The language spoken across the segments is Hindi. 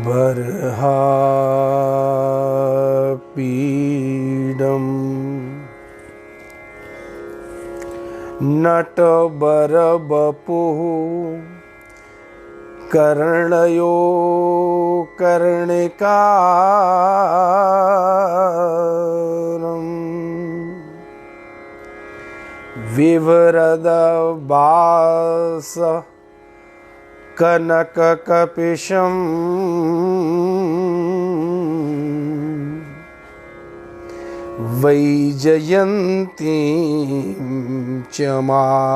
बर्हापीडम् नटबरवपुः कर्णयो कर्णिकारम् विवरदबास कनककपिशम् वैजयन्तीं च मालाम्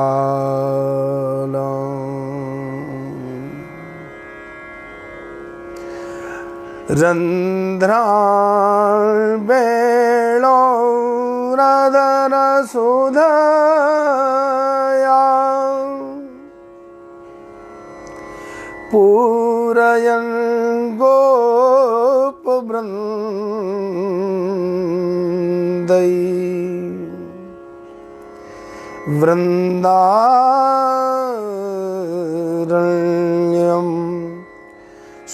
रन्ध्रावेणो रदनसुधया पूरयन् गोपवृन्दै वृन्दारण्यं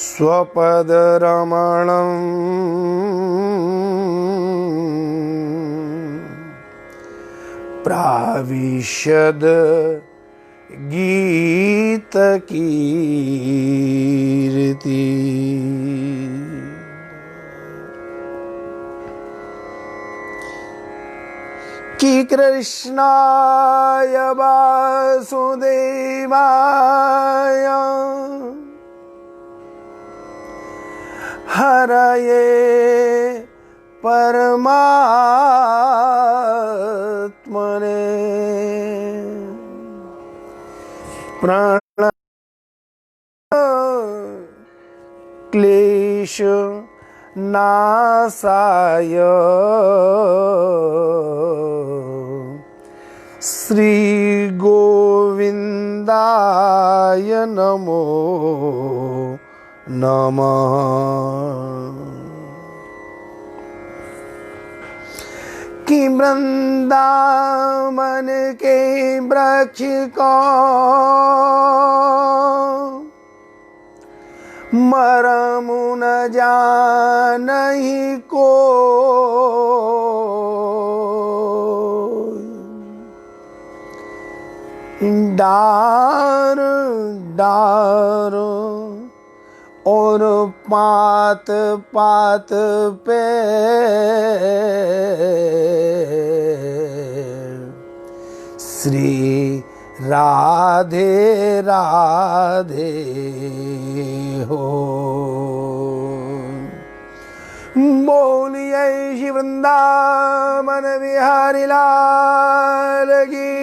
स्वपदरमणम् प्राविशद गीतकीर्ति कि कृष्णाय वासुदेवाय हरये परमात्मने प्रण क्लेश नासाय श्री गोविंदाय नमो नमः। कि वृंदावन के वृक्ष को मरमु न जानहि को डार डार और पात पात पे श्री राधे राधे हो। बोलिए श्री वृंदावन बिहारी लाल की।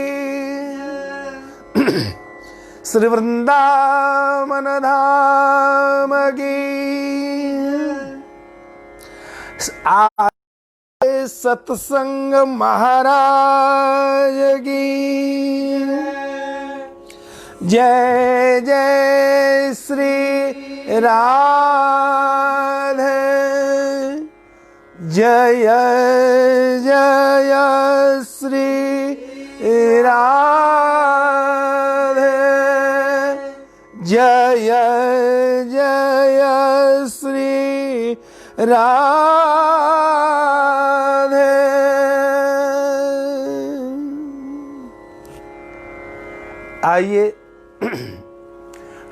श्री वृंदावन धाम की। सत्संग महाराज की जय जय श्री राधे जय जय श्री राधे जय जय श्री राधे। आइए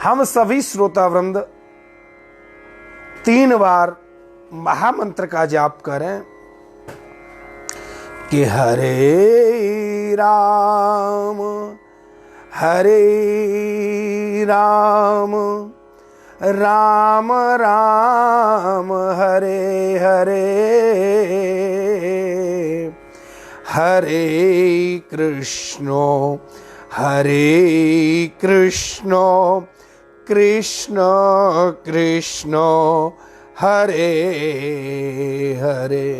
हम सभी श्रोतावृंद 3 बार महामंत्र का जाप करें कि हरे राम राम राम हरे हरे हरे कृष्ण कृष्ण कृष्ण हरे हरे,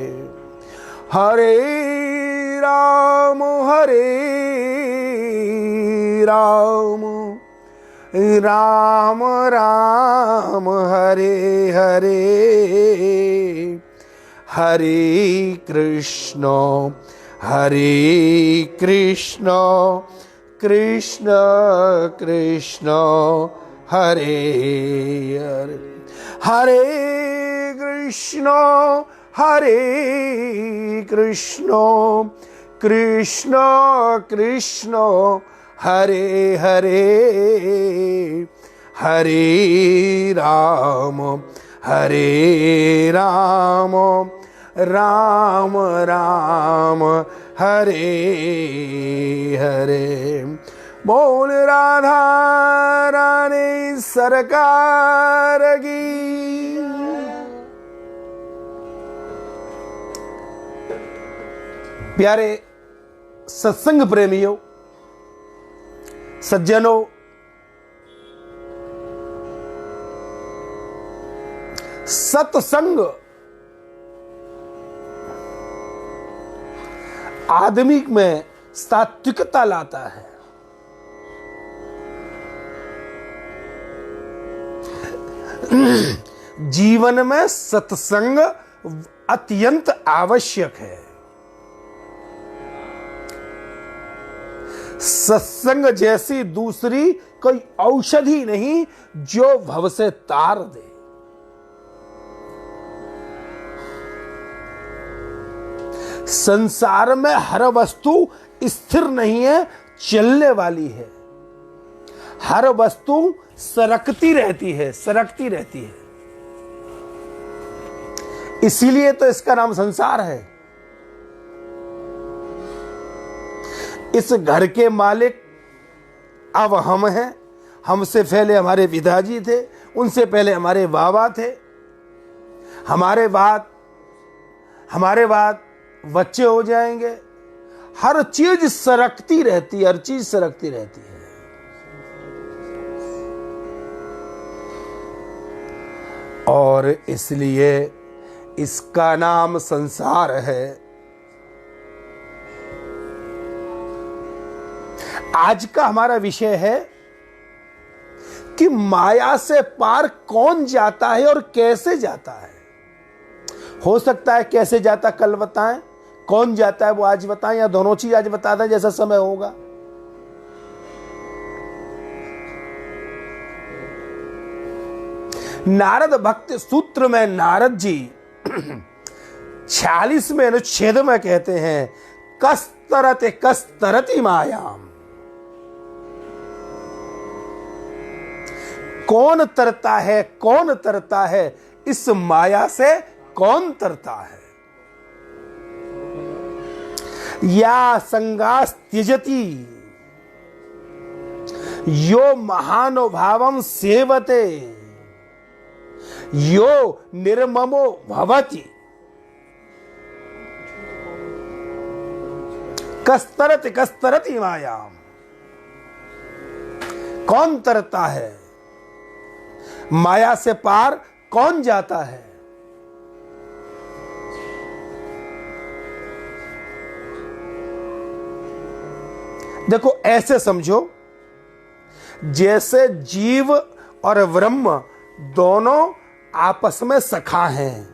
हरे राम राम राम हरे हरे, हरे कृष्ण कृष्ण कृष्ण हरे हरे, हरे कृष्ण कृष्ण कृष्ण हरे हरे, हरे राम राम राम हरे हरे। बोल राधा रानी सरकार की। प्यारे सत्संग प्रेमियों, सज्जनों, सत्संग आदमी में सात्विकता लाता है। जीवन में सत्संग अत्यंत आवश्यक है। सत्संग जैसी दूसरी कोई औषधि नहीं जो भव से तार दे। संसार में हर वस्तु स्थिर नहीं है, चलने वाली है। हर वस्तु सरकती रहती है। इसीलिए तो इसका नाम संसार है। इस घर के मालिक अब हम हैं। हमसे पहले हमारे पिताजी थे, उनसे पहले हमारे बाबा थे, हमारे बाद बच्चे हो जाएंगे। हर चीज सरकती रहती है, और इसलिए इसका नाम संसार है। आज का हमारा विषय है कि माया से पार कौन जाता है और कैसे जाता है। हो सकता है कैसे जाता कल बताएं, कौन जाता है वो आज बताएं, या दोनों चीज आज बता दें जैसा समय होगा। नारद भक्ति सूत्र में नारद जी 46वें अनुच्छेद में कहते हैं, कस्तरति मायाम। कौन तरता है इस माया से, कौन तरता है। या संगास त्यजति यो महानुभावं सेवते यो निर्ममो भवति। कस्तरति मायाम। कौन तरता है माया से पार, कौन जाता है। देखो ऐसे समझो जैसे जीव और ब्रह्म दोनों आपस में सखा हैं,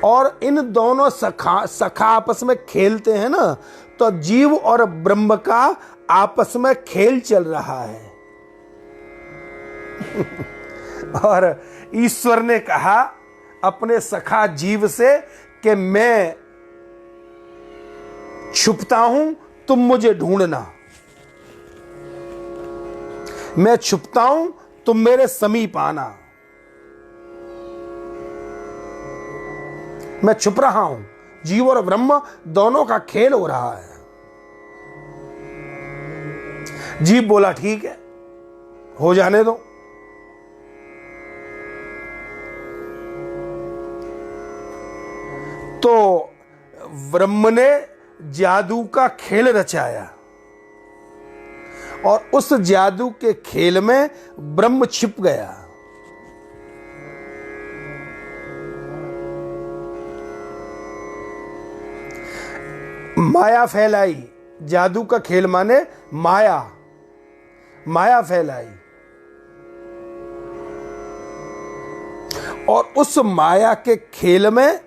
और इन दोनों सखा आपस में खेलते हैं ना, तो जीव और ब्रह्म का आपस में खेल चल रहा है। और ईश्वर ने कहा अपने सखा जीव से कि मैं छुपता हूं, तुम मुझे ढूंढना। मैं छुपता हूं, तुम मेरे समीप आना। मैं छुप रहा हूं। जीव और ब्रह्म दोनों का खेल हो रहा है। जीव बोला ठीक है, हो जाने दो। तो ब्रह्म ने जादू का खेल रचाया और उस जादू के खेल में ब्रह्म छिप गया। माया फैलाई, जादू का खेल माने माया, माया फैलाई और उस माया के खेल में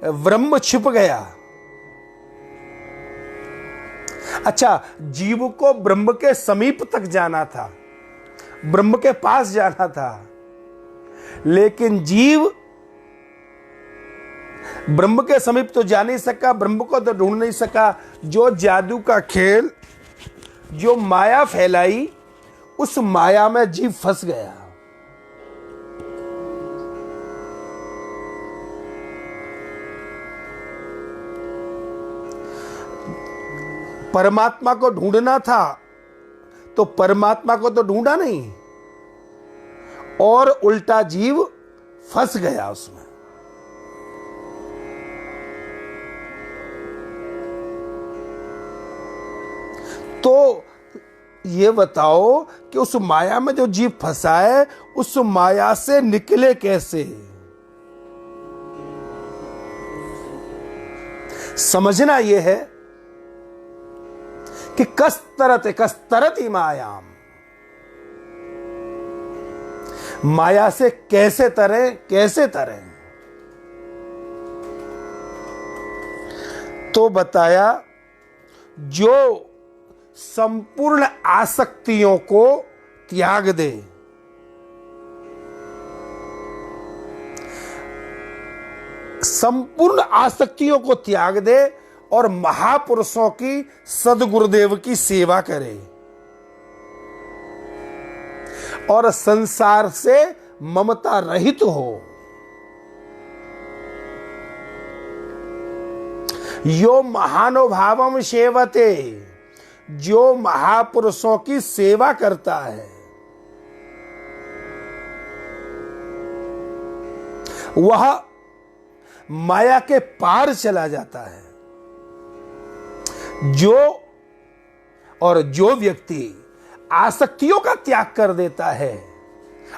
ब्रह्म छिप गया। अच्छा, जीव को ब्रह्म के समीप तक जाना था, ब्रह्म के पास जाना था, लेकिन जीव ब्रह्म के समीप तो जा नहीं सका, ब्रह्म को तो ढूंढ नहीं सका। जो जादू का खेल, जो माया फैलाई, उस माया में जीव फंस गया। परमात्मा को ढूंढना था तो परमात्मा को तो ढूंढा नहीं और उल्टा जीव फंस गया उसमें। तो ये बताओ कि उस माया में जो जीव फंसा है, उस माया से निकले कैसे? समझना यह है कि कस्तरति मायाम, माया से कैसे तरें, कैसे तरें? तो बताया, जो संपूर्ण आसक्तियों को त्याग दे, संपूर्ण आसक्तियों को त्याग दे और महापुरुषों की, सदगुरुदेव की सेवा करे और संसार से ममता रहित हो। यो महानुभावम सेवते, जो महापुरुषों की सेवा करता है वह माया के पार चला जाता है। जो व्यक्ति आसक्तियों का त्याग कर देता है,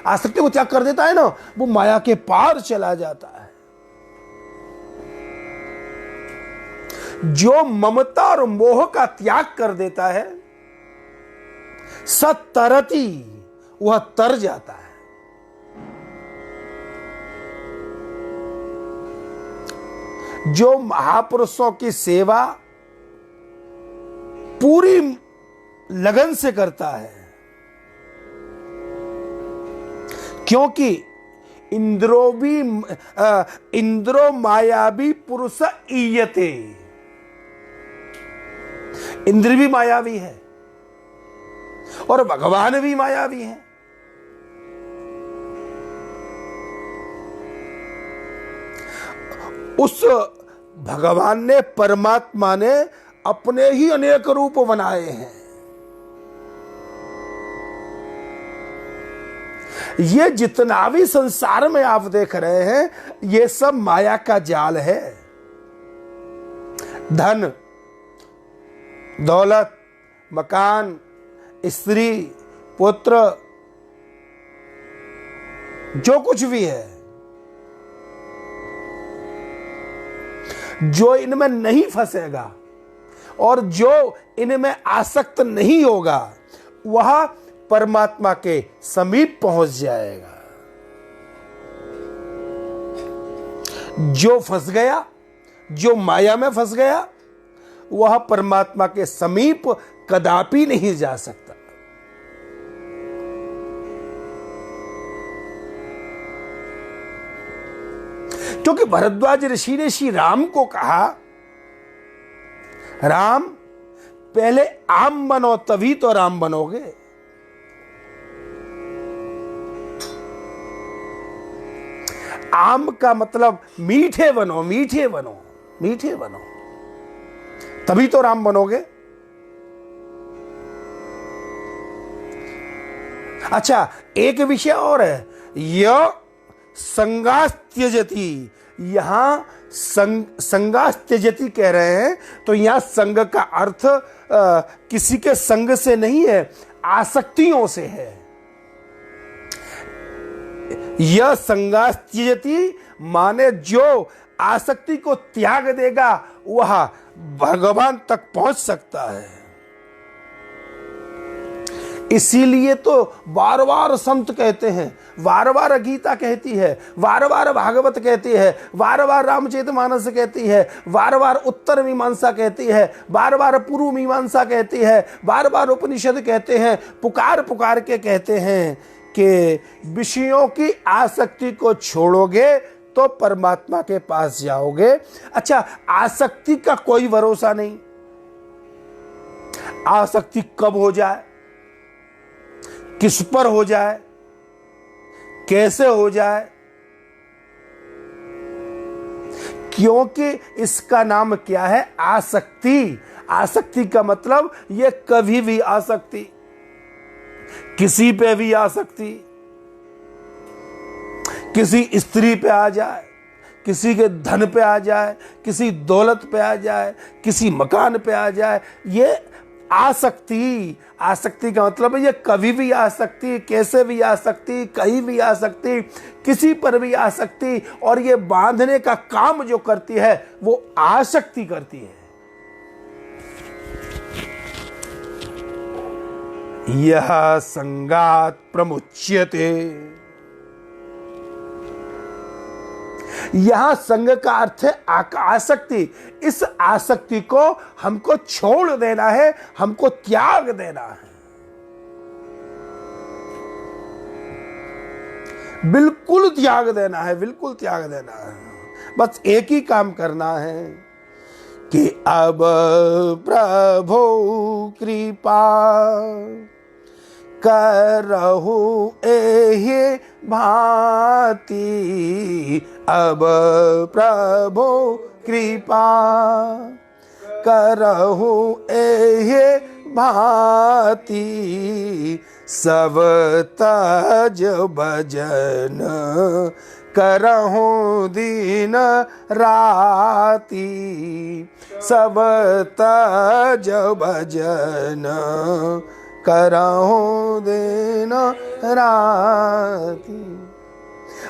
आसक्ति को त्याग कर देता है ना, वो माया के पार चला जाता है। जो ममता और मोह का त्याग कर देता है, सतरती, वह तर जाता है। जो महापुरुषों की सेवा पूरी लगन से करता है, क्योंकि इंद्रो मायावी पुरुष ईयते, इंद्र भी मायावी है और भगवान भी मायावी है। उस भगवान ने, परमात्मा ने अपने ही अनेक रूप बनाए हैं। ये जितना भी संसार में आप देख रहे हैं, ये सब माया का जाल है। धन, दौलत, मकान, स्त्री, पुत्र, जो कुछ भी है, जो इनमें नहीं फंसेगा और जो इनमें आसक्त नहीं होगा, वह परमात्मा के समीप पहुंच जाएगा। जो फंस गया, जो माया में फंस गया, वह परमात्मा के समीप कदापि नहीं जा सकता। क्योंकि भरद्वाज ऋषि ने श्री राम को कहा, राम पहले आम बनो तभी तो राम बनोगे। आम का मतलब मीठे बनो, मीठे बनो, मीठे बनो, तभी तो राम बनोगे। अच्छा, एक विषय और है, यह संगास त्यजति, यहां संगास त्यजति कह रहे हैं तो यहां संग का अर्थ किसी के संग से नहीं है, आसक्तियों से है। यह संगास त्यजति माने जो आसक्ति को त्याग देगा वह भगवान तक पहुंच सकता है। इसीलिए तो बार बार संत कहते हैं, बार बार गीता कहती है, बार बार भागवत कहती है, बार बार रामचरितमानस कहती है, बार बार उत्तर मीमांसा कहती है, बार बार पूर्व मीमांसा कहती है, बार बार उपनिषद कहते हैं, पुकार पुकार के कहते हैं कि विषयों की आसक्ति को छोड़ोगे तो परमात्मा के पास जाओगे। अच्छा, आसक्ति का कोई भरोसा नहीं, आसक्ति कब हो जाए, किस पर हो जाए, कैसे हो जाए, क्योंकि इसका नाम क्या है, आसक्ति। आसक्ति का मतलब ये कभी भी आ सकती, किसी पे भी आ सकती, किसी स्त्री पे आ जाए, किसी के धन पे आ जाए, किसी दौलत पे आ जाए, किसी मकान पे आ जाए, ये आसक्ति। आसक्ति का मतलब है ये कभी भी आ सकती, कैसे भी आ सकती, कहीं भी आ सकती, किसी पर भी आ सकती, और ये बांधने का काम जो करती है वो आसक्ति करती है। यह संगात प्रमुच्यते, यहां संग का अर्थ है आसक्ति। इस आसक्ति को हमको छोड़ देना है, हमको त्याग देना है, बिल्कुल त्याग देना है, बिल्कुल त्याग देना है। बस एक ही काम करना है कि अब प्रभु कृपा करहु एहि भांति, अब प्रभु कृपा करहु एहि भांति, सब तज भजन करहु दिन राति, सब तज भजन करहु दिन राति।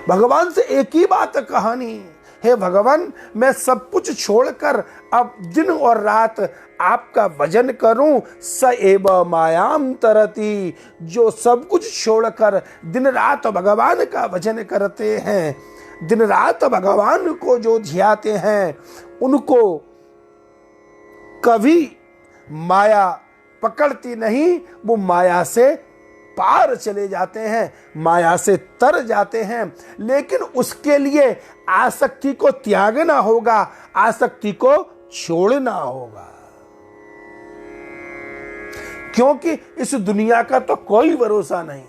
भगवान से एक ही बात कहानी, हे भगवान मैं सब कुछ छोड़कर अब दिन और रात आपका भजन करूं, स एव मायाम तरति, जो सब कुछ छोड़कर दिन रात भगवान का भजन करते हैं, दिन रात भगवान को जो ध्याते हैं, उनको कभी माया पकड़ती नहीं, वो माया से पार चले जाते हैं, माया से तर जाते हैं। लेकिन उसके लिए आसक्ति को त्यागना होगा, आसक्ति को छोड़ना होगा, क्योंकि इस दुनिया का तो कोई भरोसा नहीं।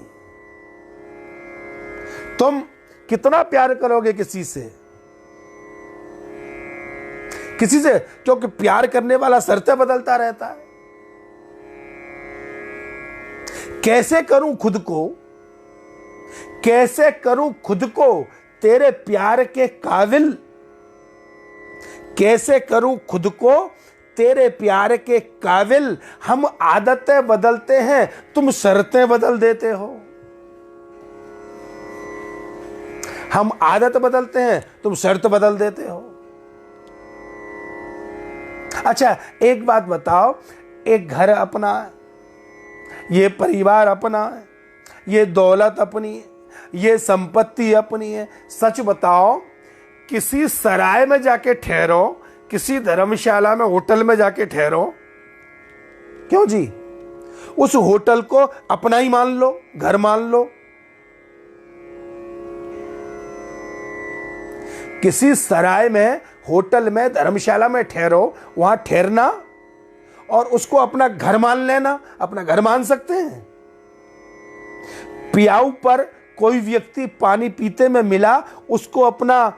तुम कितना प्यार करोगे किसी से, क्योंकि प्यार करने वाला शर्तें बदलता रहता है। कैसे करूं खुद को, कैसे करूं खुद को तेरे प्यार के काबिल, कैसे करूं खुद को तेरे प्यार के काबिल। हम आदतें बदलते हैं, तुम शर्तें बदल देते हो। हम आदत बदलते हैं, तुम शर्त बदल देते हो। अच्छा एक बात बताओ, एक घर अपना है, ये परिवार अपना है, ये दौलत अपनी है, ये संपत्ति अपनी है। सच बताओ, किसी सराय में जाके ठहरो, किसी धर्मशाला में होटल में जाके ठहरो, क्यों जी, उस होटल को अपना ही मान लो, घर मान लो। किसी सराय में, होटल में, धर्मशाला में ठहरो, वहां ठहरना और उसको अपना घर मान लेना, अपना घर मान सकते हैं। पियाऊ पर कोई व्यक्ति पानी पीते में मिला, उसको अपना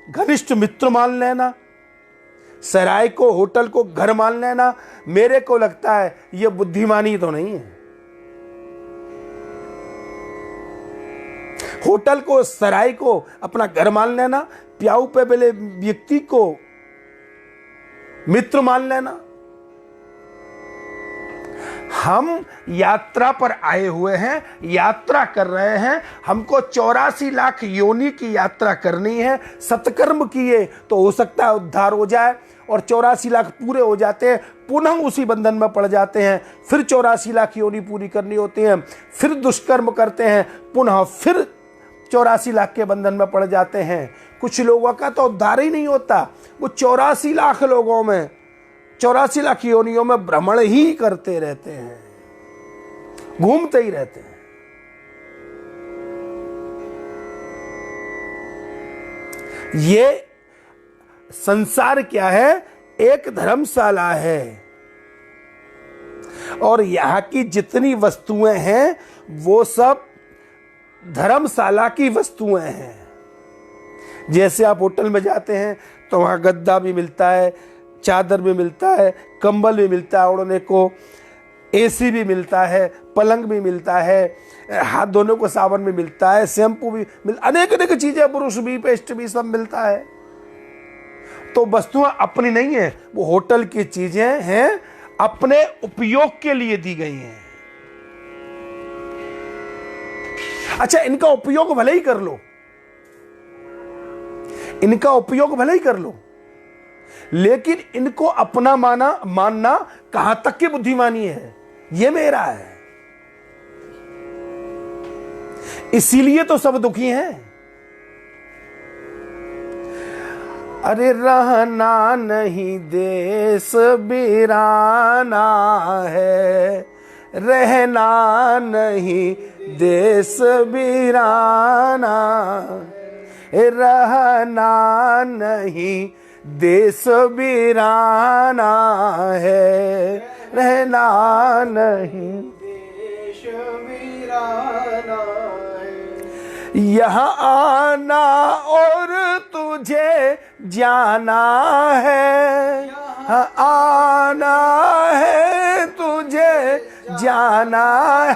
घनिष्ठ मित्र मान लेना, सराय को, होटल को घर मान लेना, मेरे को लगता है यह बुद्धिमानी तो नहीं है। होटल को, सराय को अपना घर मान लेना, प्याऊ पे बेले व्यक्ति को मित्र मान लेना। हम यात्रा पर आए हुए हैं, यात्रा कर रहे हैं, हमको 84 लाख योनि की यात्रा करनी है। सत्कर्म किए तो हो सकता है उद्धार हो जाए, और 84 लाख पूरे हो जाते हैं, पुनः उसी बंधन में पड़ जाते हैं। फिर 84 लाख योनि पूरी करनी होती है, फिर दुष्कर्म करते हैं, पुनः फिर 84 लाख के बंधन में पड़ जाते हैं। कुछ लोगों का तो उद्धार ही नहीं होता, वो 84 लाख लोगों में, 84 लाख योनियों में भ्रमण ही करते रहते हैं, घूमते ही रहते हैं। ये संसार क्या है? एक धर्मशाला है, और यहां की जितनी वस्तुएं हैं वो सब धर्मशाला की वस्तुएं हैं। जैसे आप होटल में जाते हैं तो वहां गद्दा भी मिलता है, चादर भी मिलता है, कंबल भी मिलता है ओढ़ने को, एसी भी मिलता है, पलंग भी मिलता है, हाथ धोने को साबुन भी मिलता है, शैम्पू भी अनेक अनेक चीजें, ब्रश भी, पेस्ट भी, सब मिलता है। तो वस्तुएं अपनी नहीं है, वो होटल की चीजें हैं, अपने उपयोग के लिए दी गई हैं। अच्छा, इनका उपयोग भले ही कर लो, इनका उपयोग भले ही कर लो, लेकिन इनको अपना मानना कहां तक की बुद्धिमानी है? ये मेरा है, इसीलिए तो सब दुखी हैं। अरे रहना नहीं देश बिराना है, रहना नहीं देश बिराना, रहना नहीं देश बिराना है, रहना नहीं देश बिराना है। यहाँ आना और तुझे जाना है, यहाँ आना है तुझे जाना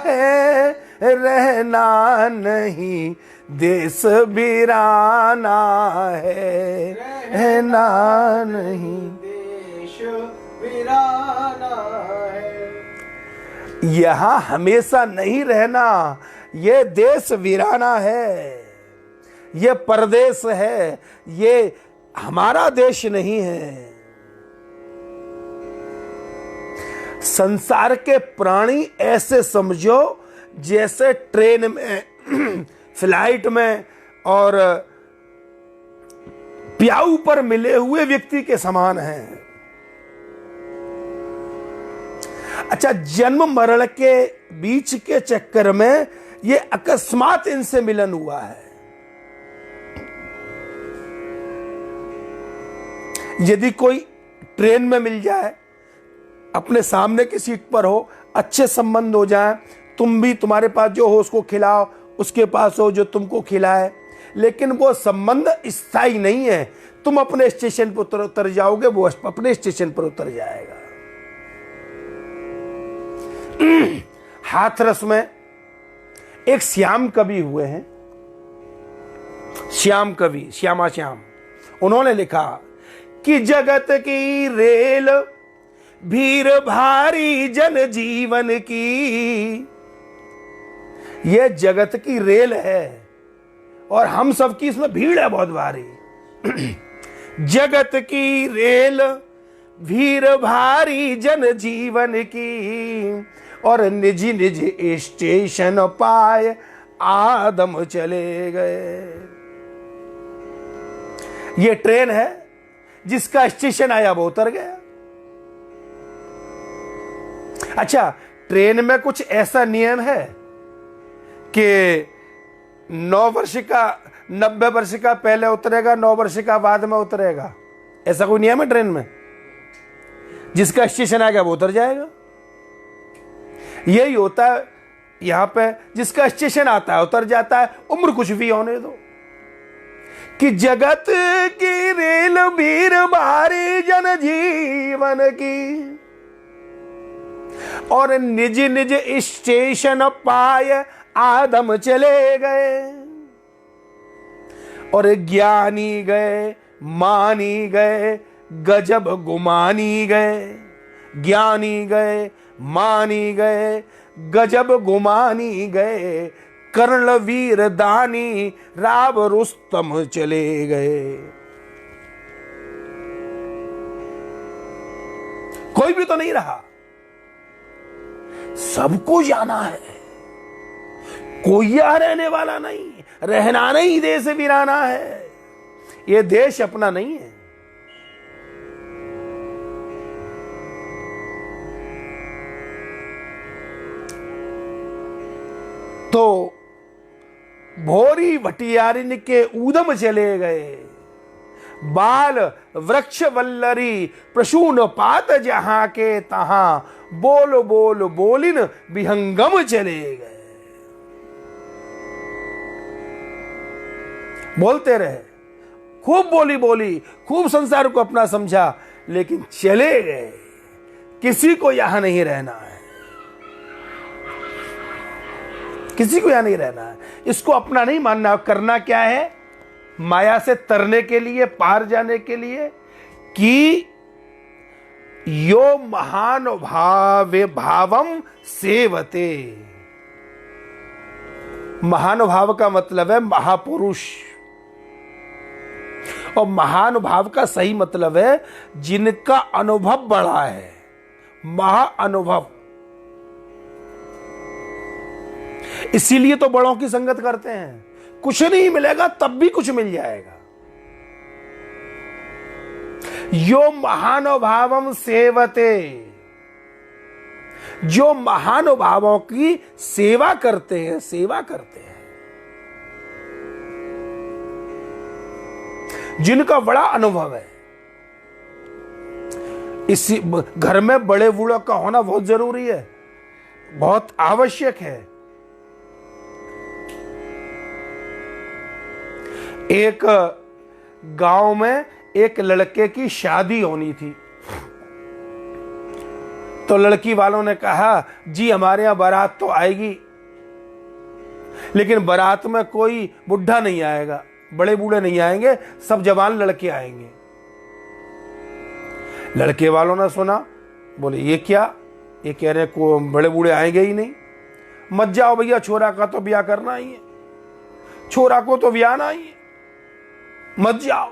है, रहना नहीं देश बिराना है, रहना नहीं देश बिराना है। यहां हमेशा नहीं रहना, ये देश वीराना है, ये परदेश है, ये हमारा देश नहीं है। संसार के प्राणी ऐसे समझो जैसे ट्रेन में, फ्लाइट में और प्याऊ पर मिले हुए व्यक्ति के समान हैं। अच्छा, जन्म मरण के बीच के चक्कर में ये अकस्मात इनसे मिलन हुआ है। यदि कोई ट्रेन में मिल जाए, अपने सामने की सीट पर हो, अच्छे संबंध हो जाए, तुम भी, तुम्हारे पास जो हो उसको खिलाओ, उसके पास हो जो तुमको खिलाए, लेकिन वो संबंध स्थायी नहीं है। तुम अपने स्टेशन पर उतर जाओगे, वो अपने स्टेशन पर उतर जाएगा। हाथरस में एक श्याम कवि हुए हैं, श्याम कवि, श्यामा श्याम। उन्होंने लिखा कि जगत की रेल भीड़ भारी जन जीवन की, ये जगत की रेल है और हम सबकी इसमें भीड़ है बहुत भारी। जगत की रेल भीड़ भारी जन जीवन की, और निज निज स्टेशन पाए आदम चले गए। ये ट्रेन है, जिसका स्टेशन आया वो उतर गया। अच्छा, ट्रेन में कुछ ऐसा नियम है कि 9 वर्ष का, 90 वर्ष का पहले उतरेगा, 9 वर्ष का बाद में उतरेगा? ऐसा कोई नियम है ट्रेन में? जिसका स्टेशन आएगा वो उतर जाएगा। यही होता है यहां पे, जिसका स्टेशन आता है उतर जाता है, उम्र कुछ भी होने दो। कि जगत की रेल भीड़ भारी जन जीवन की, और निज निज स्टेशन पाए आदम चले गए। और ज्ञानी गए मानी गए गजब गुमानी गए, ज्ञानी गए मानी गए गजब गुमानी गए, कर्ण वीर दानी राव रुस्तम चले गए। कोई भी तो नहीं रहा, सबको जाना है, कोई यहां रहने वाला नहीं, रहना नहीं देश वीराना है, ये देश अपना नहीं है। तो भोरी भटियारिन के ऊधम चले गए, बाल वृक्ष वल्लरी प्रसून पात जहां के तहां, बोल बोल बोलिन विहंगम चले गए। बोलते रहे, खूब बोली बोली, खूब संसार को अपना समझा, लेकिन चले गए। किसी को यहां नहीं रहना है, किसी को यहां नहीं रहना है, इसको अपना नहीं मानना। करना क्या है? माया से तरने के लिए, पार जाने के लिए, कि यो महानुभावे भावम सेवते। महानुभाव का मतलब है महापुरुष, और महानुभाव का सही मतलब है जिनका अनुभव बड़ा है, महाअनुभव। इसीलिए तो बड़ों की संगत करते हैं, कुछ नहीं मिलेगा तब भी कुछ मिल जाएगा। यो महानुभावम सेवते, जो महानुभावों की सेवा करते हैं, सेवा करते हैं, जिनका बड़ा अनुभव है। इसी घर में बड़े बूढ़ों का होना बहुत जरूरी है, बहुत आवश्यक है। एक गांव में एक लड़के की शादी होनी थी, तो लड़की वालों ने कहा जी हमारे यहां बारात तो आएगी, लेकिन बारात में कोई बुढ़ा नहीं आएगा, बड़े बूढ़े नहीं आएंगे, सब जवान लड़के आएंगे। लड़के वालों ने सुना, बोले ये क्या, ये कह रहे को बड़े बूढ़े आएंगे ही नहीं। मत जाओ भैया, छोरा का तो ब्याह करना ही है, छोरा को तो ब्याह ना ही है, मत जाओ।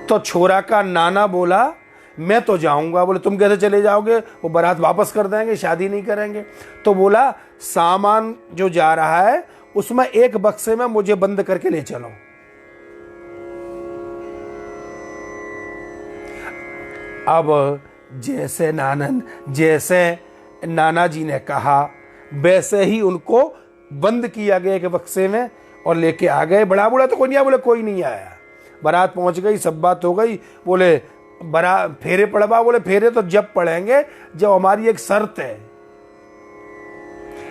तो छोरा का नाना बोला मैं तो जाऊंगा। बोले तुम कैसे चले जाओगे, वो बारात वापस कर देंगे, शादी नहीं करेंगे। तो बोला सामान जो जा रहा है उसमें एक बक्से में मुझे बंद करके ले चलो। अब जैसे नाना जी ने कहा वैसे ही उनको बंद किया गया एक बक्से में और लेके आ गए। बड़ा बूढ़ा तो कोई नहीं आया, बोले कोई नहीं आया। बारात पहुंच गई, सब बात हो गई। बोले फेरे पड़वा, बोले फेरे तो जब पड़ेंगे जब हमारी एक शर्त है।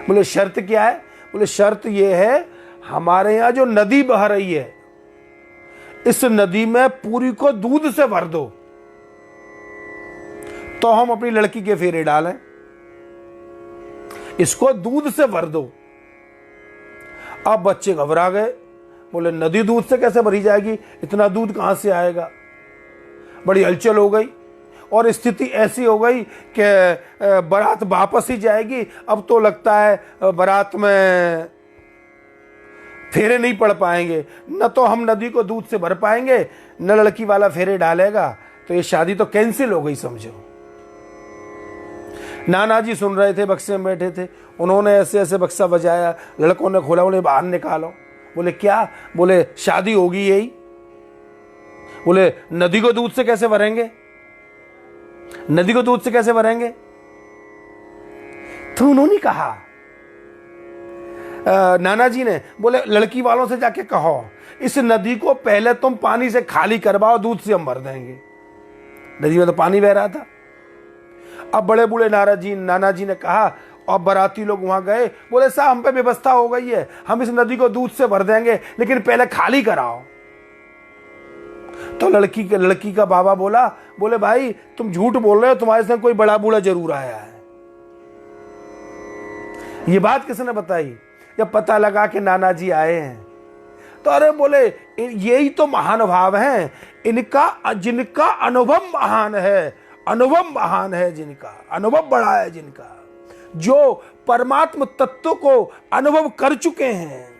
बोले शर्त क्या है? बोले शर्त ये है हमारे यहां जो नदी बह रही है इस नदी में पूरी को दूध से भर दो तो हम अपनी लड़की के फेरे डालें, इसको दूध से भर दो। अब बच्चे घबरा गए, बोले नदी दूध से कैसे भरी जाएगी, इतना दूध कहां से आएगा। बड़ी हलचल हो गई और स्थिति ऐसी हो गई कि बारात वापस ही जाएगी। अब तो लगता है बारात में फेरे नहीं पड़ पाएंगे, न तो हम नदी को दूध से भर पाएंगे न लड़की वाला फेरे डालेगा, तो ये शादी तो कैंसिल हो गई समझो। नाना जी सुन रहे थे, बक्से में बैठे थे, उन्होंने ऐसे ऐसे बक्सा बजाया, लड़कों ने खोला, बोले बाहर निकालो। बोले क्या? बोले शादी होगी यही। बोले नदी को दूध से कैसे भरेंगे, नदी को दूध से कैसे भरेंगे? तो उन्होंने कहा नाना जी ने, बोले लड़की वालों से जाके कहो इस नदी को पहले तुम पानी से खाली करवाओ, दूध से हम भर देंगे। नदी में तो पानी बह रहा था। अब बड़े बूढ़े नाना जी ने कहा, और बाराती लोग वहां गए, बोले साहब हम पे व्यवस्था हो गई है, हम इस नदी को दूध से भर देंगे, लेकिन पहले खाली कराओ। तो लड़की का बाबा बोला, बोले भाई तुम झूठ बोल रहे हो, तुम्हारे संग कोई बड़ा बूढ़ा जरूर आया है। ये बात किसने बताई? जब पता लगा कि नाना जी आए हैं, तो अरे बोले यही तो महानुभाव हैं, इनका जिनका अनुभव महान है, अनुभव महान है, जिनका अनुभव बड़ा है, जिनका जो परमात्म तत्व को अनुभव कर चुके हैं।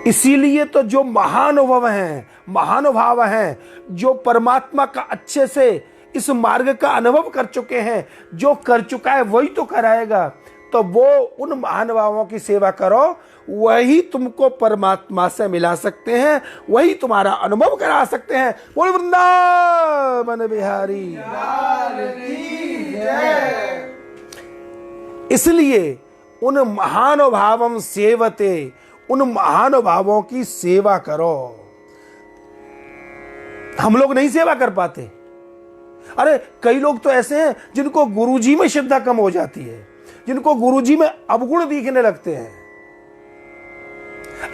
इसीलिए तो जो महानुभव हैं, महानुभाव हैं, जो परमात्मा का अच्छे से इस मार्ग का अनुभव कर चुके हैं, जो कर चुका है वही तो कराएगा। तो वो उन महानुभावों की सेवा करो, वही तुमको परमात्मा से मिला सकते हैं, वही तुम्हारा अनुभव करा सकते हैं। बोल वृंदावन बिहारी। इसलिए उन महानुभावम सेवते, उन महानुभावों की सेवा करो। हम लोग नहीं सेवा कर पाते। अरे कई लोग तो ऐसे हैं जिनको गुरुजी में श्रद्धा कम हो जाती है, जिनको गुरुजी में अवगुण दिखने लगते हैं,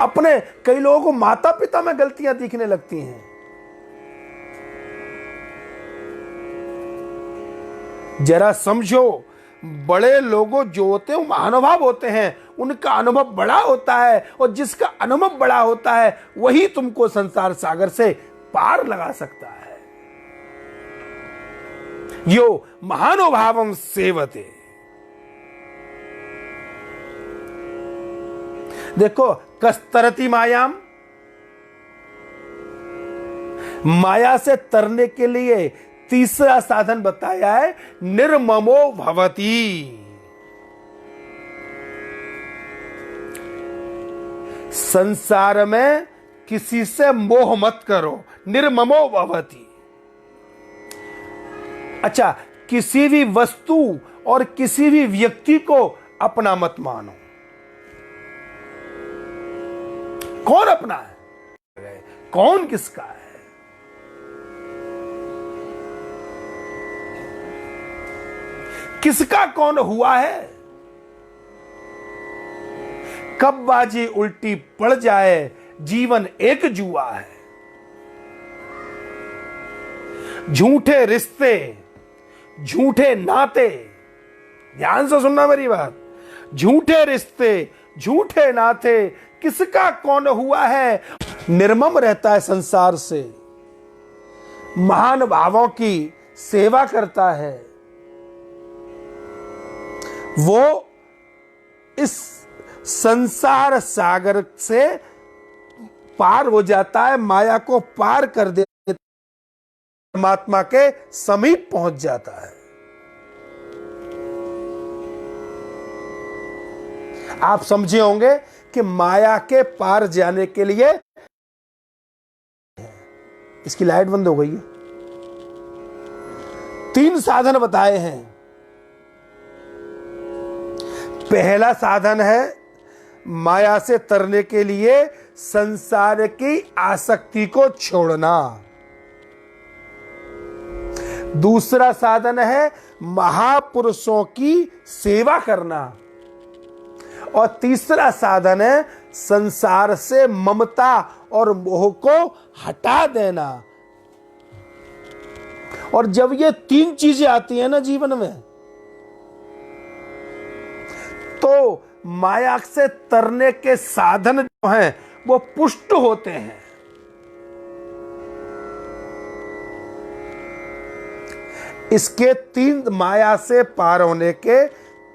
अपने कई लोगों को माता पिता में गलतियां दिखने लगती हैं। जरा समझो, बड़े लोगों जो होते हैं महानुभाव होते हैं, उनका अनुभव बड़ा होता है, और जिसका अनुभव बड़ा होता है वही तुमको संसार सागर से पार लगा सकता है। यो महानुभावम सेवते। देखो, कस्तरती मायाम, माया से तरने के लिए तीसरा साधन बताया है, निर्ममो भवति। संसार में किसी से मोह मत करो, निर्ममो भवति। अच्छा, किसी भी वस्तु और किसी भी व्यक्ति को अपना मत मानो। कौन अपना है, कौन किसका है? किसका कौन हुआ है? कब बाजी उल्टी पड़ जाए, जीवन एक जुआ है। झूठे रिश्ते, झूठे नाते, ध्यान से सुनना मेरी बात, झूठे रिश्ते, झूठे नाते, किसका कौन हुआ है? निर्मम रहता है संसार से, महान भावों की सेवा करता है, वो इस संसार सागर से पार हो जाता है, माया को पार कर देता है, परमात्मा के समीप पहुंच जाता है। आप समझे होंगे कि माया के पार जाने के लिए, इसकी लाइट बंद हो गई है, 3 साधन बताए हैं। पहला साधन है माया से तरने के लिए संसार की आसक्ति को छोड़ना। दूसरा साधन है महापुरुषों की सेवा करना। और तीसरा साधन है संसार से ममता और मोह को हटा देना। और जब ये 3 चीजें आती हैं ना जीवन में, तो माया से तरने के साधन जो हैं वो पुष्ट होते हैं। इसके 3 माया से पार होने के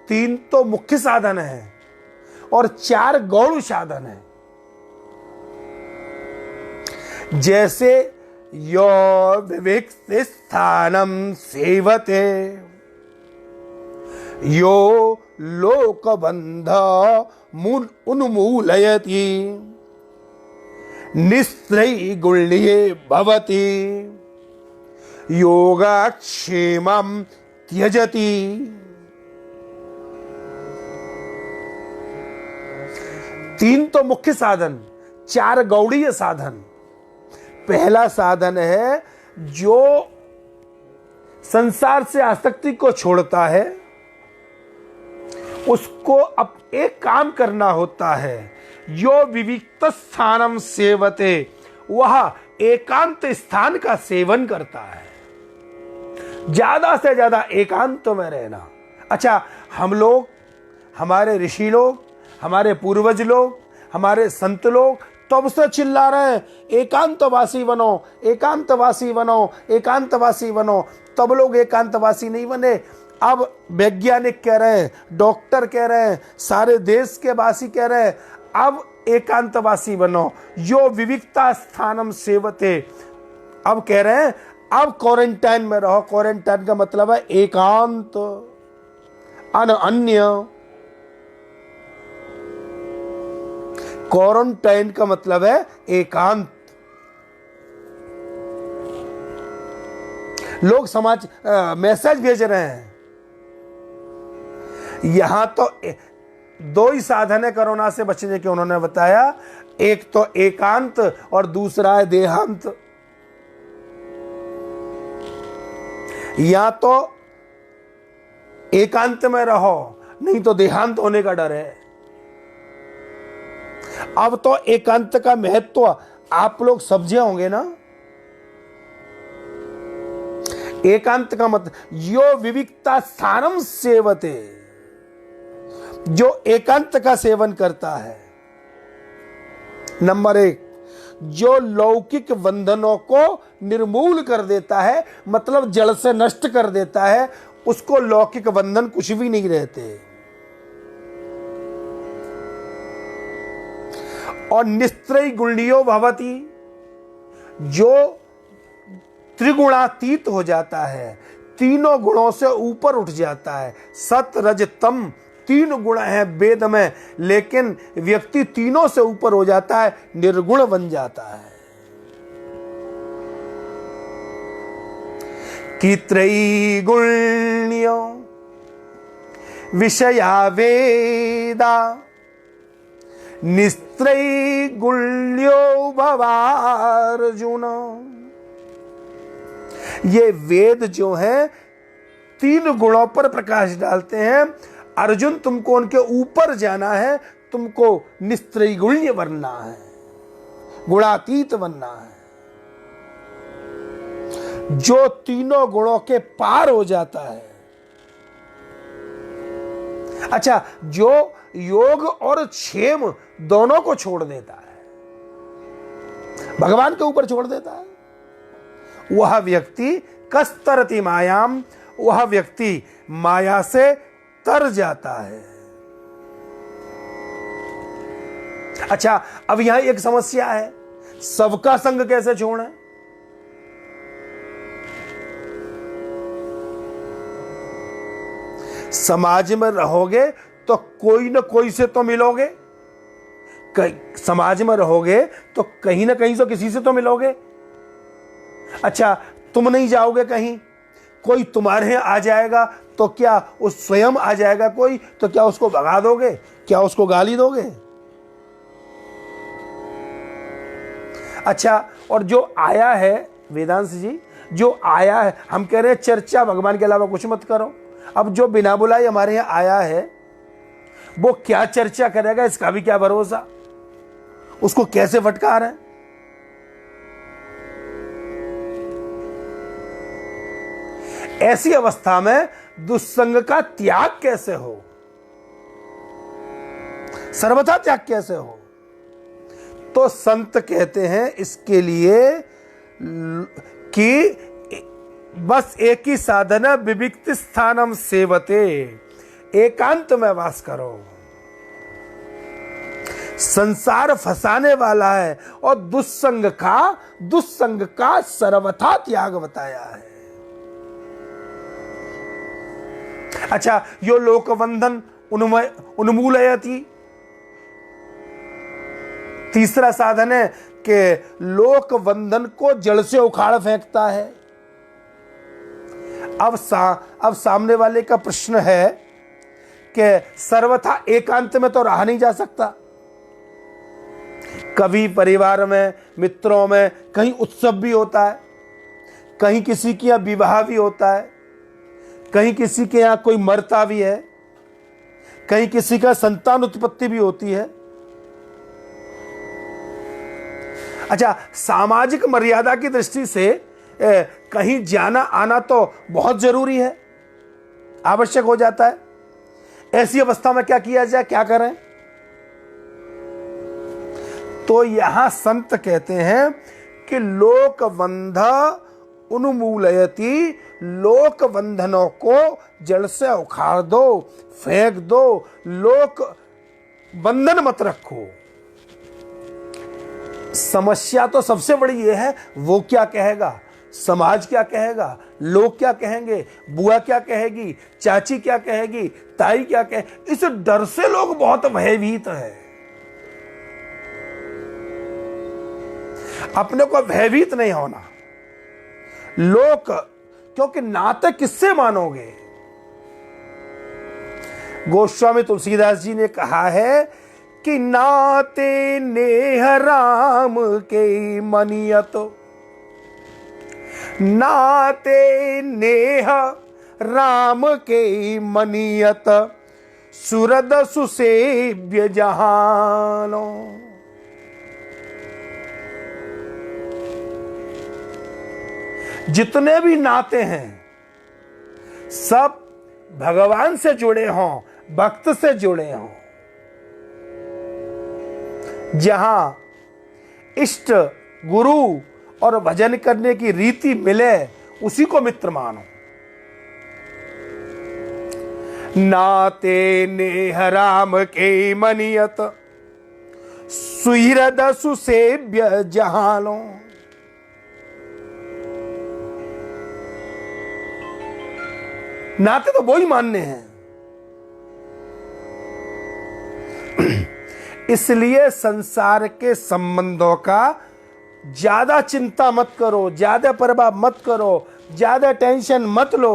3 तो मुख्य साधन हैं और 4 गौण साधन हैं। जैसे यो विवेक स्थानम सेवते, यो लोकबंध उन्मूलयति, निस्त्रयी गुण्ये भवति, योगक्षेमं त्यजति। तीन तो मुख्य साधन, 4 गौड़ीय साधन। पहला साधन है जो संसार से आसक्ति को छोड़ता है, उसको अब एक काम करना होता है, यो विविक्त स्थानम सेवते, वह एकांत स्थान का सेवन करता है, ज्यादा से ज्यादा एकांत में रहना। अच्छा, हम लोग हमारे ऋषि लोग, हमारे पूर्वज लोग, हमारे संत लोग तब से चिल्ला रहे हैं एकांतवासी बनो, एकांतवासी बनो, एकांतवासी बनो। तब लोग एकांतवासी नहीं बने। अब वैज्ञानिक कह रहे हैं, डॉक्टर कह रहे हैं, सारे देश के वासी कह रहे हैं अब एकांतवासी बनो, यो विविक्ता स्थानम सेवते। अब कह रहे हैं अब क्वारंटाइन में रहो। क्वारंटाइन का मतलब है एकांत, अन्य। क्वारंटाइन का मतलब है एकांत। लोग समाज मैसेज भेज रहे हैं। यहां तो दो ही साधन है कोरोना से बचने के, उन्होंने बताया। एक तो एकांत और दूसरा है देहांत। या तो एकांत में रहो, नहीं तो देहांत होने का डर है। अब तो एकांत का महत्व आप लोग समझे होंगे ना। एकांत का मतलब यो विविक्ता स्थानम सेवते, जो एकांत का सेवन करता है। नंबर 1, जो लौकिक बंधनों को निर्मूल कर देता है, मतलब जड़ से नष्ट कर देता है, उसको लौकिक बंधन कुछ भी नहीं रहते। और निस्त्रयी गुण्यो भवति, जो त्रिगुणातीत हो जाता है, तीनों गुणों से ऊपर उठ जाता है। सत रज तम 3 गुण हैं वेद में, लेकिन व्यक्ति तीनों से ऊपर हो जाता है, निर्गुण बन जाता है। कि त्रयी गुण्यो विषया वेदा, निस्त्रयी गुण्यो भवार्जुन। ये वेद जो है 3 गुणों पर प्रकाश डालते हैं। अर्जुन, तुमको उनके ऊपर जाना है, तुमको निस्त्रयी गुण्य बनना है, गुणातीत बनना है, जो तीनों गुणों के पार हो जाता है। अच्छा, जो योग और क्षेम दोनों को छोड़ देता है, भगवान के ऊपर छोड़ देता है, वह व्यक्ति कस्तरति मायाम, वह व्यक्ति माया से तर जाता है। अच्छा, अब यहां एक समस्या है, सबका संग कैसे छोड़ें? समाज में रहोगे तो कोई ना कोई से तो मिलोगे, समाज में रहोगे तो कहीं ना कहीं से किसी से तो मिलोगे। अच्छा, तुम नहीं जाओगे कहीं, कोई तुम्हारे यहाँ आ जाएगा तो क्या उस स्वयं आ जाएगा कोई, तो क्या उसको भगा दोगे? क्या उसको गाली दोगे? अच्छा, और जो आया है वेदांश जी, जो आया है, हम कह रहे हैं चर्चा भगवान के अलावा कुछ मत करो। अब जो बिना बुलाए हमारे यहाँ आया है, वो क्या चर्चा करेगा इसका भी क्या भरोसा, उसको कैसे फटकार है। ऐसी अवस्था में दुस्संग का त्याग कैसे हो, सर्वथा त्याग कैसे हो? तो संत कहते हैं इसके लिए कि बस एक ही साधन है, विविक्त स्थानम सेवते, एकांत में वास करो। संसार फंसाने वाला है और दुस्संग का सर्वथा त्याग बताया है। अच्छा, यो लोकबंधन उन्मूलयति, तीसरा साधन है कि लोक बंधन को जड़ से उखाड़ फेंकता है। अब सामने वाले का प्रश्न है कि सर्वथा एकांत में तो रहा नहीं जा सकता। कभी परिवार में, मित्रों में कहीं उत्सव भी होता है, कहीं किसी के यहाँ विवाह भी होता है, कहीं किसी के यहाँ कोई मरता भी है, कहीं किसी का संतान उत्पत्ति भी होती है। अच्छा, सामाजिक मर्यादा की दृष्टि से कहीं जाना आना तो बहुत जरूरी है, आवश्यक हो जाता है। ऐसी अवस्था में क्या किया जाए, क्या करें? तो यहां संत कहते हैं कि लोकबंध उन्मूलयति, लोक बंधनों को जड़ से उखाड़ दो, फेंक दो, लोक बंधन मत रखो। समस्या तो सबसे बड़ी यह है, वो क्या कहेगा, समाज क्या कहेगा, लोग क्या कहेंगे, बुआ क्या कहेगी, चाची क्या कहेगी, ताई क्या कहे, इस डर से लोग बहुत भयभीत हैं। अपने को भयभीत नहीं होना। लोग, क्योंकि नाते किससे मानोगे? गोस्वामी तुलसीदास जी ने कहा है कि नाते नेह राम के मनियत, नाते नेह राम के मनियत, सुरद सुसेव्य जहानो। जितने भी नाते हैं सब भगवान से जुड़े हों, भक्त से जुड़े हों। जहां इष्ट, गुरु और भजन करने की रीति मिले, उसी को मित्र मानो। नाते नेह राम के मनियत, सुहृद सुसेव्य जहानो। नाते तो वो ही मानने हैं। इसलिए संसार के संबंधों का ज्यादा चिंता मत करो, ज्यादा परवाह मत करो, ज्यादा टेंशन मत लो।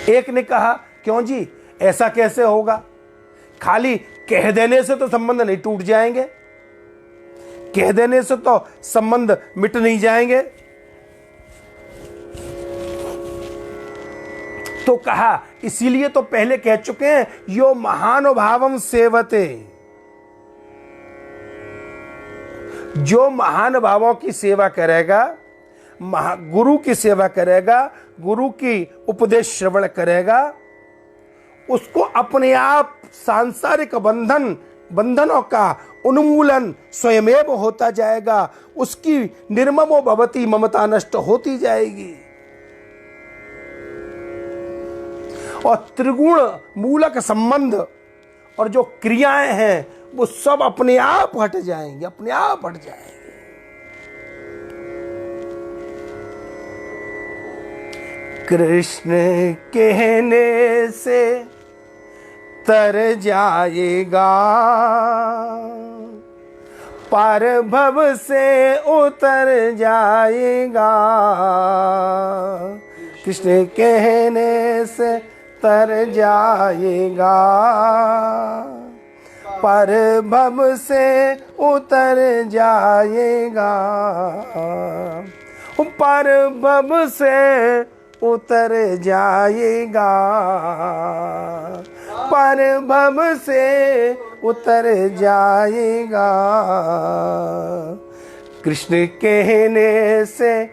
एक ने कहा, क्यों जी ऐसा कैसे होगा? खाली कह देने से तो संबंध नहीं टूट जाएंगे, कह देने से तो संबंध मिट नहीं जाएंगे। तो कहा, इसीलिए तो पहले कह चुके हैं, यो महानुभावम सेवते। जो महानुभावों की सेवा करेगा, गुरु की सेवा करेगा, गुरु की उपदेश श्रवण करेगा, उसको अपने आप सांसारिक बंधनों का उन्मूलन स्वयमेव होता जाएगा। उसकी निर्ममो भवति, ममता नष्ट होती जाएगी और त्रिगुण मूलक संबंध और जो क्रियाएं हैं वो सब अपने आप हट जाएंगे, अपने आप हट जाएंगे। कृष्ण कहने से तर जाएगा, पार भव से उतर जाएगा। कृष्ण कहने से तर जाएगा, पार भव से उतर जाएगा। पार भव से उतर जाएगा, पार भव से उतर जाएगा। कृष्ण कहने से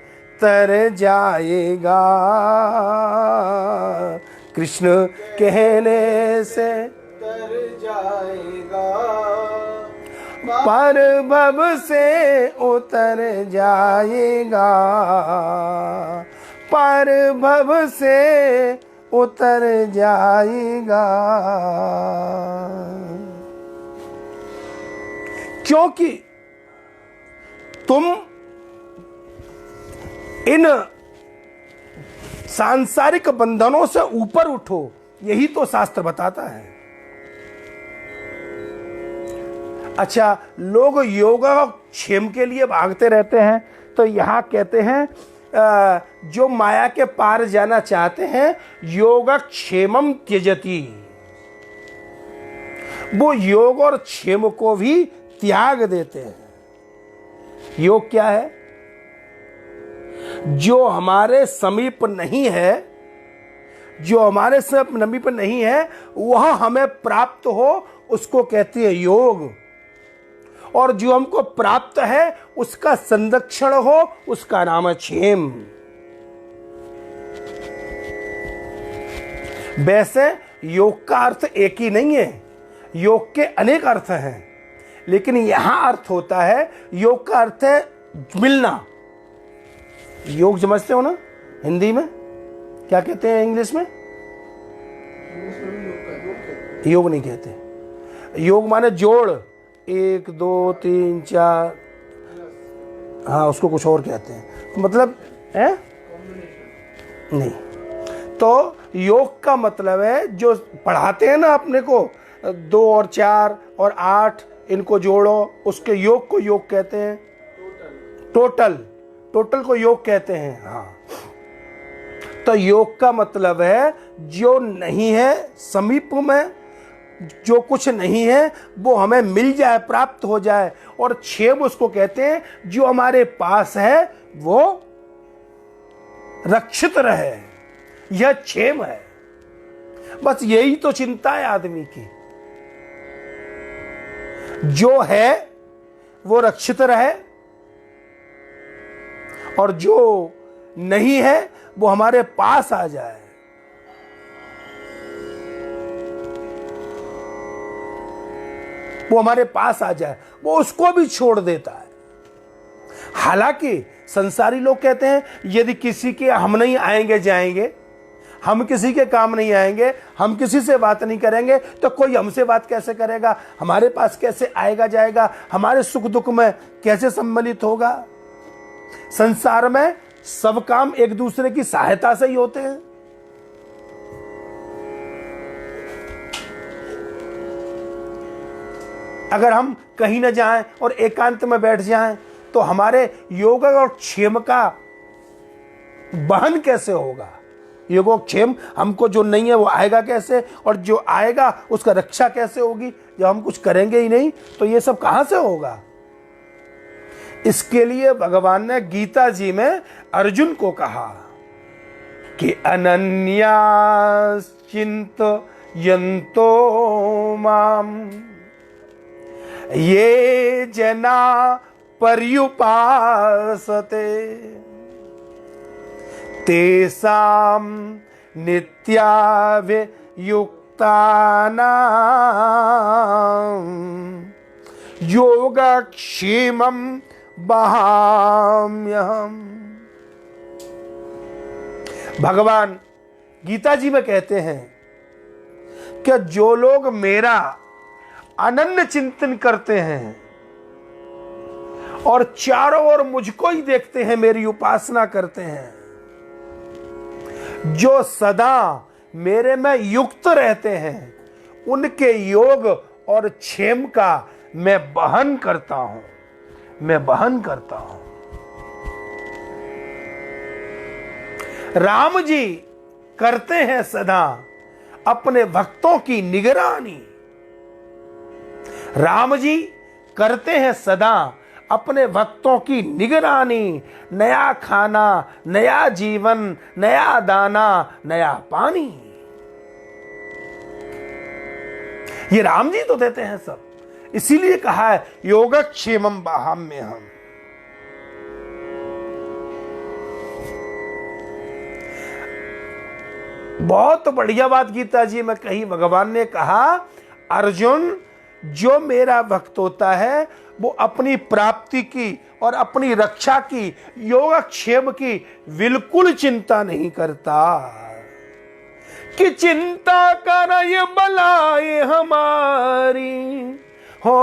तर जाएगा, कृष्ण कहने से तर जाएगा, पार भव से उतर जाएगा, पार भव से उतर जाएगा। क्योंकि तुम इन सांसारिक बंधनों से ऊपर उठो, यही तो शास्त्र बताता है। अच्छा, लोग योग क्षेम के लिए भागते रहते हैं, तो यहां कहते हैं जो माया के पार जाना चाहते हैं, योग क्षेमम त्यजति, वो योग और क्षेम को भी त्याग देते हैं। योग क्या है? जो हमारे समीप नहीं है, जो हमारे समीप नहीं है, वह हमें प्राप्त हो, उसको कहते हैं योग। और जो हमको प्राप्त है उसका संरक्षण हो, उसका नाम है क्षेम। वैसे योग का अर्थ एक ही नहीं है, योग के अनेक अर्थ हैं, लेकिन यहां अर्थ होता है, योग का अर्थ है मिलना। योग समझते हो ना, हिंदी में क्या कहते हैं, इंग्लिश में योग नहीं कहते। योग माने जोड़, 1 2 3 4, हाँ उसको कुछ और कहते हैं, मतलब है नहीं। तो योग का मतलब है जो पढ़ाते हैं ना अपने को, 2 और 4 और 8 इनको जोड़ो, उसके योग को योग कहते हैं। टोटल को योग कहते हैं। हाँ, तो योग का मतलब है जो नहीं है समीप में, जो कुछ नहीं है वो हमें मिल जाए, प्राप्त हो जाए। और क्षेम उसको कहते हैं जो हमारे पास है वो रक्षित रहे, यह क्षेम है। बस यही तो चिंता है आदमी की, जो है वो रक्षित रहे और जो नहीं है वो हमारे पास आ जाए। वो हमारे पास आ जाए, वो उसको भी छोड़ देता है। हालांकि संसारी लोग कहते हैं यदि किसी के हम नहीं आएंगे जाएंगे, हम किसी के काम नहीं आएंगे, हम किसी से बात नहीं करेंगे, तो कोई हमसे बात कैसे करेगा, हमारे पास कैसे आएगा जाएगा, हमारे सुख दुख में कैसे सम्मिलित होगा। संसार में सब काम एक दूसरे की सहायता से ही होते हैं। अगर हम कहीं न जाएं और एकांत में बैठ जाएं तो हमारे योग और क्षेम का वहन कैसे होगा। योग और क्षेम हमको जो नहीं है वो आएगा कैसे, और जो आएगा उसका रक्षा कैसे होगी। जब हम कुछ करेंगे ही नहीं तो ये सब कहां से होगा। इसके लिए भगवान ने गीता जी में अर्जुन को कहा कि अनन्या चिंतयन्तो माम ये जना पर्युपासते तेषां नित्याभियुक्तानां योगक्षेमं वहाम्यहम्। भगवान गीता जी में कहते हैं कि जो लोग मेरा अनन्य चिंतन करते हैं और चारों ओर मुझको ही देखते हैं, मेरी उपासना करते हैं, जो सदा मेरे में युक्त रहते हैं, उनके योग और क्षेम का मैं वहन करता हूं, मैं वहन करता हूं। राम जी करते हैं सदा अपने भक्तों की निगरानी। राम जी करते हैं सदा अपने भक्तों की निगरानी। नया खाना, नया जीवन, नया दाना, नया पानी, ये राम जी तो देते हैं सब। इसीलिए कहा है योगक्षेमं वहाम्यहम्। बहुत बढ़िया बात गीता जी में कही। भगवान ने कहा अर्जुन, जो मेरा भक्त होता है वो अपनी प्राप्ति की और अपनी रक्षा की, योगक्षेम की बिल्कुल चिंता नहीं करता। कि चिंता करे बलाए हमारी हो,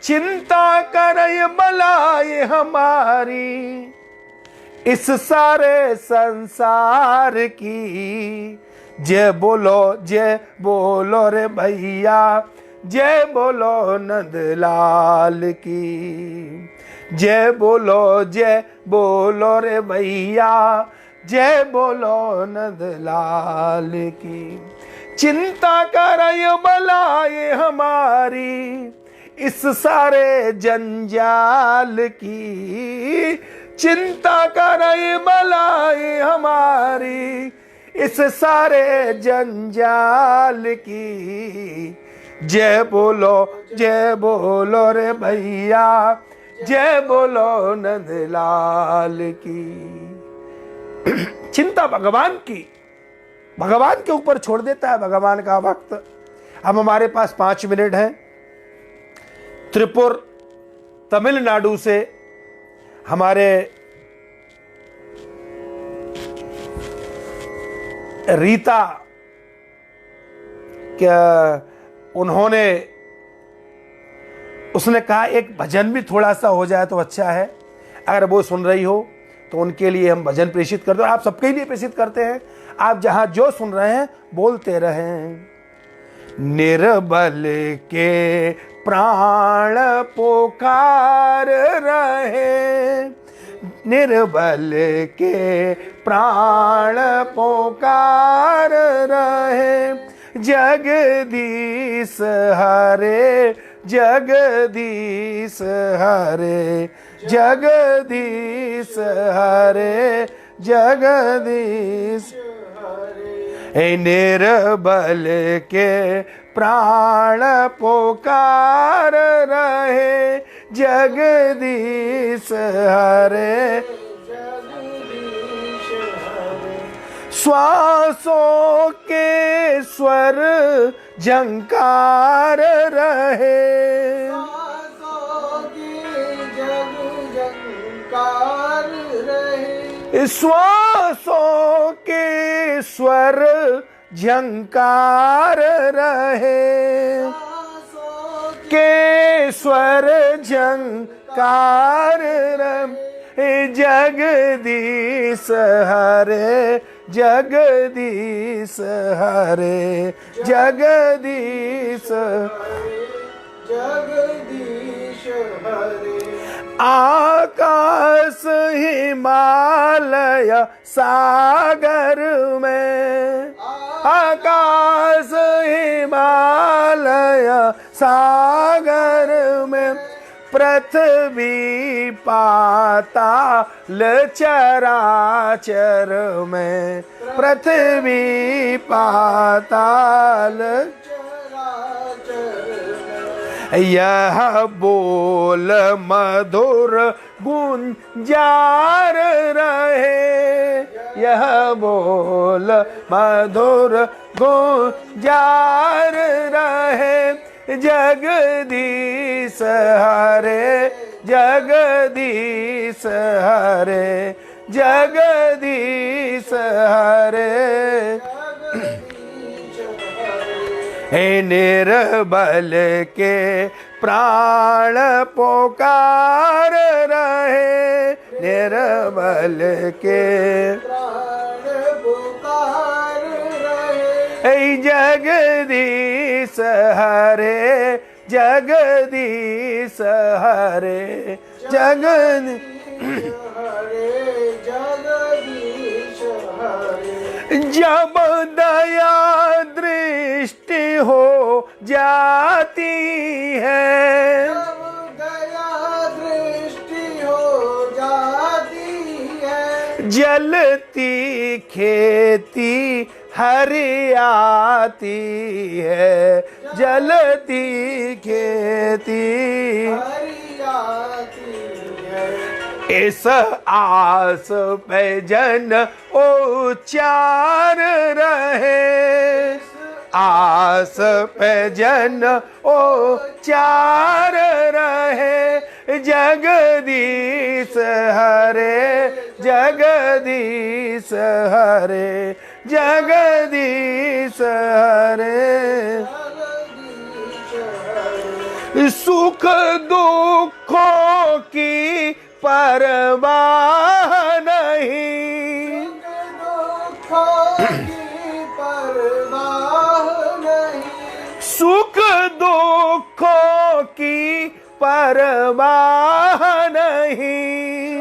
चिंता करे बलाए हमारी इस सारे संसार की। जय बोलो रे भैया, जय बोलो नंदलाल की। जय बोलो रे भैया, जय बोलो नंदलाल की। चिंता करे बलाए हमारी इस सारे जंजाल की। चिंता करे बलाए हमारी इस सारे जंजाल की। जय बोलो रे भैया, जय बोलो नंदलाल की। चिंता भगवान की, भगवान के ऊपर छोड़ देता है भगवान का भक्त। अब हमारे पास 5 मिनट है। त्रिपुर तमिलनाडु से हमारे रीता, क्या उसने कहा एक भजन भी थोड़ा सा हो जाए तो अच्छा है। अगर वो सुन रही हो तो उनके लिए हम भजन प्रेषित करते हैं, आप सबके लिए प्रेषित करते हैं। आप जहां जो सुन रहे हैं बोलते रहें। निर्बल के प्राण पुकार रहे, निर्बल के प्राण पुकार रहे, जगदीश हरे जगदीश हरे, जगदीश हरे जगदीश हरे। निर्बल के प्राण पुकार रहे, जगदीश हरे जगदीश हरे। श्वासों के स्वर झंकार रहे, श्वासों की झंकार रहे, श्वासों के स्वर झंकार रहे, के स्वर झंकार रहे, जगदीश हरे जगदीश हरे जगदीश जगदीश हरे। आकाश हिमालय सागर में, आकाश हिमालय सागर में, पृथ्वी पाताल चराचर में, पृथ्वी पाताल यह बोल मधुर गुंजार रहे, यह बोल मधुर गुंजार रहे, जगदीश हरे जगदीश हरे जगदीश हरे। हे निर्बल के प्राण पुकार रहे, निर्बल के प्राण पुकार रहे, जगदीश हरे जगदीश हरे जगदीश हरे जगदीश हरे। जब दया दृष्टि हो जाती है, जब दया दृष्टि हो जाती है, जलती खेती हरियाती है, जलती खेती हरियाती है। इस आस पे जन उच्चार रहे, आस पे जन उच्चार रहे, जगदीश हरे जगदीश हरे जगदीश हरे। सुख दुखों की परवाह नहीं, सुख दुखों की परवाह नहीं,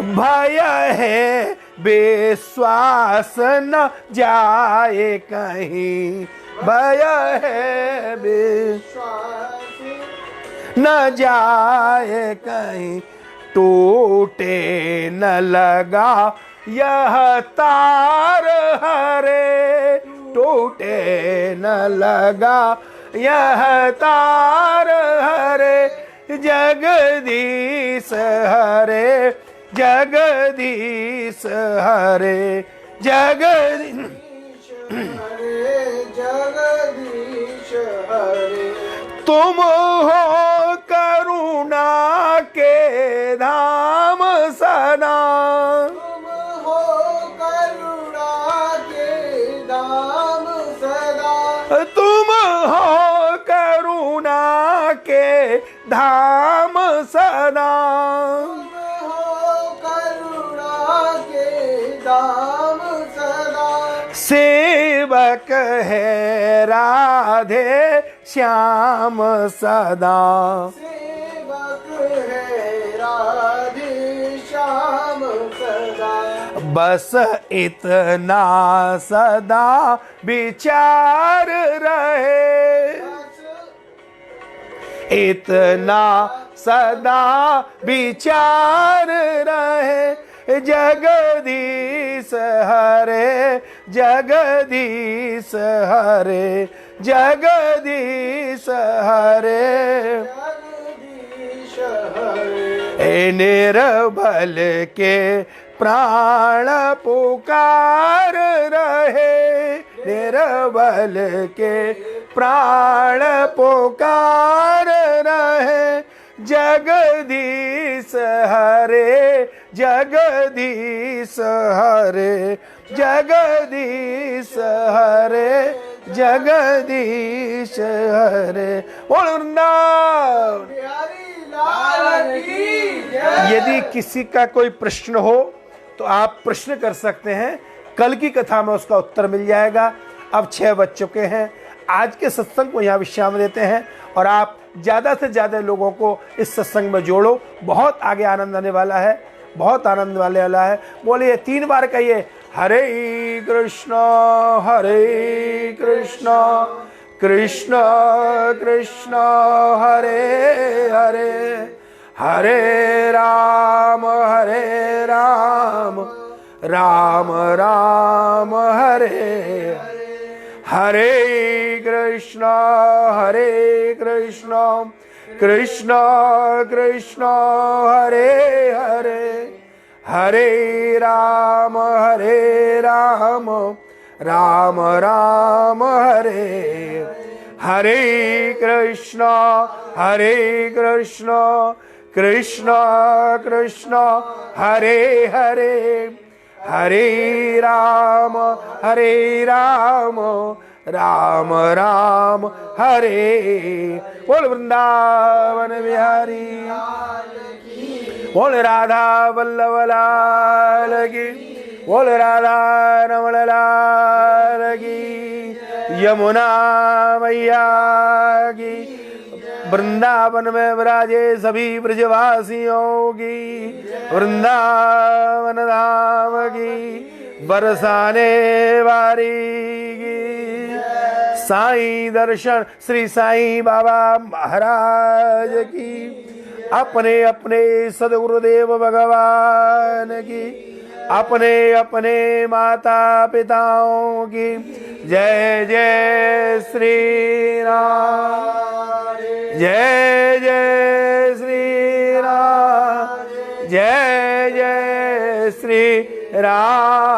भय है विश्वास न जाए कहीं, भय है विश्वास न जाए कहीं, टूटे न लगा यह तार हरे, टूटे न लगा यह तार हरे, जगदीश हरे, जगदीश हरे, जगदीश हरे जगदीश हरे। तुम हो करुणा के धाम सदा, तुम हो करुणा के धाम सदा। तुम हो करुणा के धाम सदा। तुम हो करुणा के धाम सदा। सेवक है राधे श्याम सदा, सेवक है राधे श्याम सदा। बस इतना सदा विचार रहे, इतना सदा विचार रहे। जगदीश हरे, जगदीश हरे, जगदीश हरे, जगदीश हरे। ए निर्बल के प्राण पुकार रहे, निर्बल के प्राण पुकार रहे। जगदीश हरे, जगदीश हरे, जगदीश हरे, जगदीश हरे। बोल वृंदावन। बिहारी लाल की जय। यदि किसी का कोई प्रश्न हो तो आप प्रश्न कर सकते हैं, कल की कथा में उसका उत्तर मिल जाएगा। अब 6 बज चुके हैं, आज के सत्संग को यहाँ विश्राम देते हैं और आप ज़्यादा से ज़्यादा लोगों को इस सत्संग में जोड़ो। बहुत आगे आनंद आने वाला है, बहुत आनंद वाला है। बोलिए 3 बार कहिए, हरे कृष्ण कृष्ण कृष्ण हरे हरे, हरे राम राम राम हरे हरे। कृष्ण कृष्ण कृष्ण हरे हरे, हरे राम राम राम हरे हरे। कृष्ण कृष्ण कृष्ण हरे हरे, हरे राम राम राम हरे। बोल वृंदावन बिहारी, बोल राधा वल्लभ लाल की, बोल राधा रमण लाल की, यमुना मैया की। वृंदावन में विराजे सभी ब्रजवासियों की, वृंदावन धाम की बरसाने वाली की। साईं दर्शन श्री साईं बाबा महाराज की, अपने अपने सदगुरुदेव भगवान की, अपने अपने माता पिताओं की। जय जय श्री राम, जय जय श्री राम, जय जय श्री राम।